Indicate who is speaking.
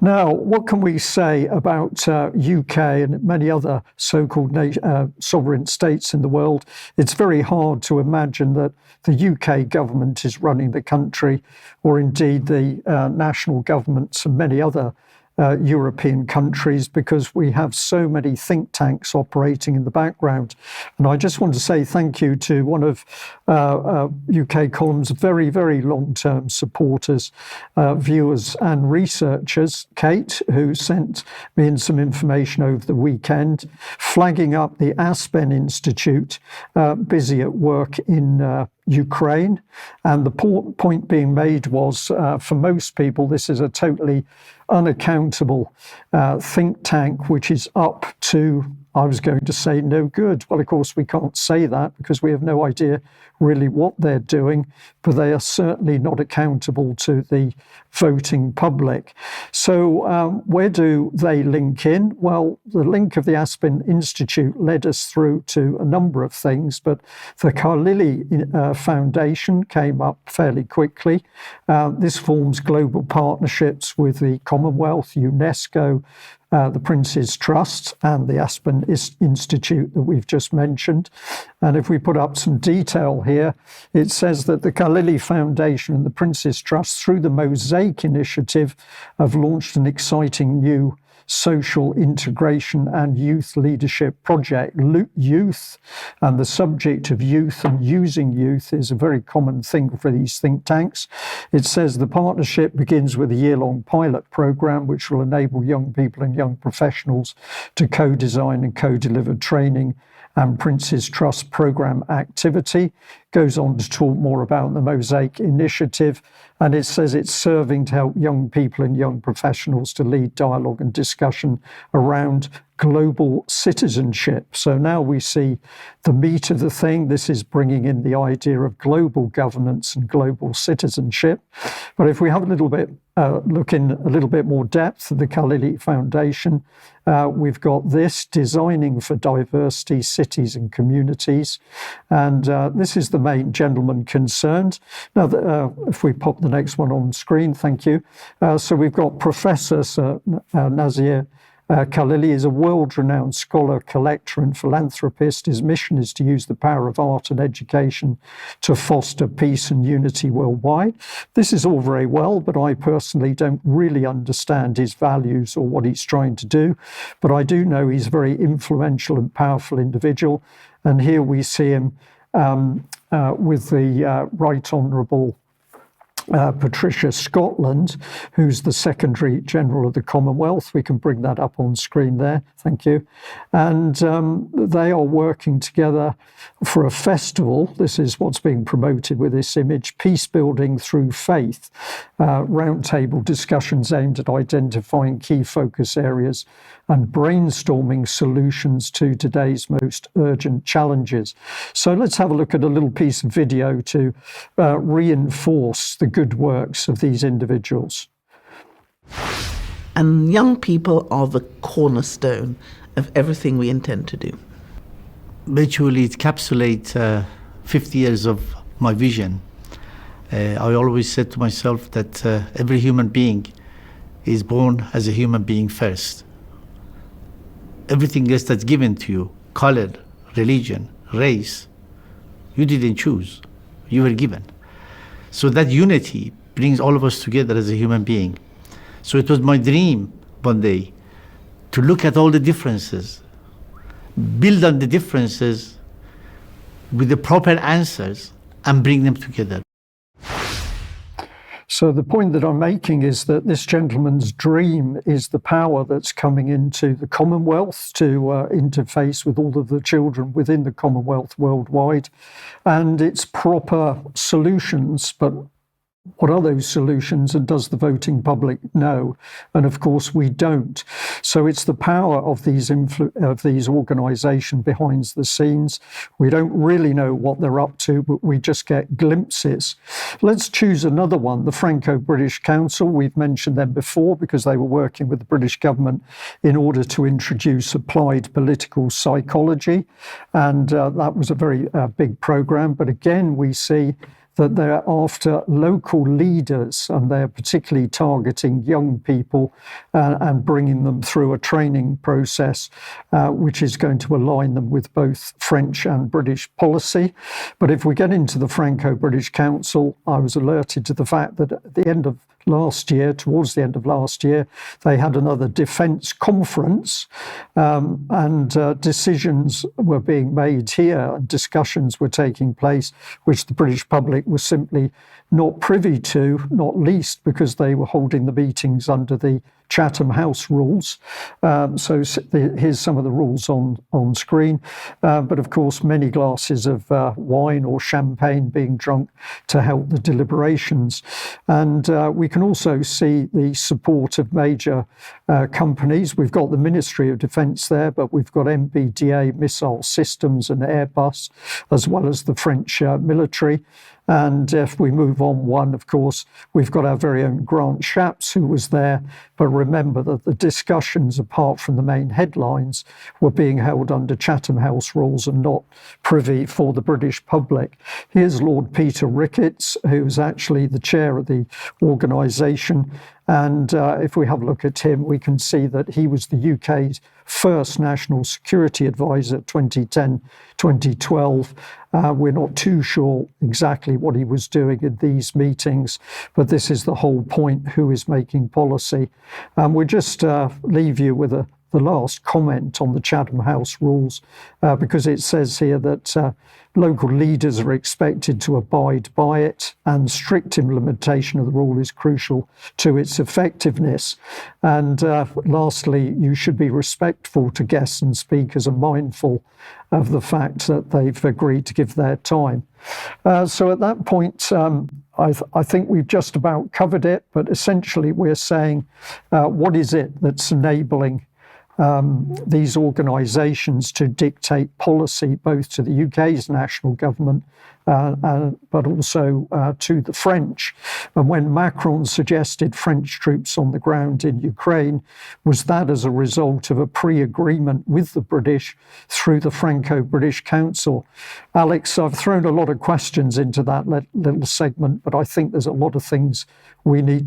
Speaker 1: Now, what can we say about UK and many other so-called sovereign states in the world? It's very hard to imagine that the UK government is running the country, or indeed the national governments of many other European countries, because we have so many think tanks operating in the background. And I just want to say thank you to one of UK Column's very, very long-term supporters, viewers and researchers, Kate, who sent me in some information over the weekend, flagging up the Aspen Institute, busy at work in Ukraine. And the point being made was, for most people, this is a totally unaccountable think tank, which is up to, I was going to say, no good. Well, of course, we can't say that because we have no idea really what they're doing, but they are certainly not accountable to the voting public. So where do they link in? Well, the link of the Aspen Institute led us through to a number of things, but the Khalili Foundation came up fairly quickly. This forms global partnerships with the Commonwealth, UNESCO, the Prince's Trust and the Aspen Institute that we've just mentioned. And if we put up some detail here, it says that the Khalili Foundation and the Prince's Trust, through the Mosaic Initiative, have launched an exciting new social integration and youth leadership project. Youth and the subject of youth and using youth is a very common thing for these think tanks. It says the partnership begins with a year-long pilot program which will enable young people and young professionals to co-design and co-deliver training and Prince's Trust program activity. Goes on to talk more about the Mosaic Initiative, and it says it's serving to help young people and young professionals to lead dialogue and discussion around global citizenship. So now we see the meat of the thing. This is bringing in the idea of global governance and global citizenship. But if we have a little bit, look in a little bit more depth at the Khalili Foundation, we've got this, Designing for Diversity, Cities and Communities. And this is the main gentleman concerned. Now, if we pop the next one on screen, thank you. So we've got Professor Nazir Khalili is a world-renowned scholar, collector and philanthropist. His mission is to use the power of art and education to foster peace and unity worldwide. This is all very well, but I personally don't really understand his values or what he's trying to do. But I do know he's a very influential and powerful individual. And here we see him with the Right Honourable Patricia Scotland, who's the Secretary General of the Commonwealth. We can bring that up on screen there. Thank you. And they are working together for a festival. This is what's being promoted with this image, Peace Building Through Faith. Roundtable discussions aimed at identifying key focus areas and brainstorming solutions to today's most urgent challenges. So let's have a look at a little piece of video to reinforce the good works of these individuals.
Speaker 2: And young people are the cornerstone of everything we intend to do.
Speaker 3: Virtually, it encapsulates 50 years of my vision. I always said to myself that every human being is born as a human being first. Everything else that's given to you, color, religion, race, you didn't choose, you were given. So that unity brings all of us together as a human being. So it was my dream one day to look at all the differences, build on the differences with the proper answers and bring them together.
Speaker 1: So the point that I'm making is that this gentleman's dream is the power that's coming into the Commonwealth to interface with all of the children within the Commonwealth worldwide, and its proper solutions. But what are those solutions, and does the voting public know? And of course we don't. So it's the power of these organisations behind the scenes. We don't really know what they're up to, but we just get glimpses. Let's choose another one, the Franco-British Council. We've mentioned them before because they were working with the British government in order to introduce applied political psychology. And that was a very big programme. But again, we see that they're after local leaders, and they're particularly targeting young people and bringing them through a training process which is going to align them with both French and British policy. But if we get into the Franco-British Council, I was alerted to the fact that at the end of last year, towards the end of last year, they had another defence conference, and decisions were being made here, and discussions were taking place which the British public was simply not privy to, not least because they were holding the meetings under the Chatham House rules. So here's some of the rules on screen. But of course, many glasses of wine or champagne being drunk to help the deliberations. And we can also see the support of major companies. We've got the Ministry of Defence there, but we've got MBDA Missile Systems and Airbus, as well as the French military. And if we move on one, of course, we've got our very own Grant Shapps, who was there. But remember that the discussions, apart from the main headlines, were being held under Chatham House rules and not privy for the British public. Here's Lord Peter Ricketts, who's actually the chair of the organisation. And if we have a look at him, we can see that he was the UK's first National Security Advisor, 2010-2012. We're not too sure exactly what he was doing in these meetings, but this is the whole point: who is making policy. We'll just leave you with the last comment on the Chatham House rules, because it says here that local leaders are expected to abide by it, and strict implementation of the rule is crucial to its effectiveness. And lastly, you should be respectful to guests and speakers and mindful of the fact that they've agreed to give their time. So at that point, I think we've just about covered it, but essentially we're saying, what is it that's enabling these organisations to dictate policy both to the UK's national government but also to the French? And when Macron suggested French troops on the ground in Ukraine, was that as a result of a pre-agreement with the British through the Franco-British Council? Alex, I've thrown a lot of questions into that little segment, but I think there's a lot of things we need to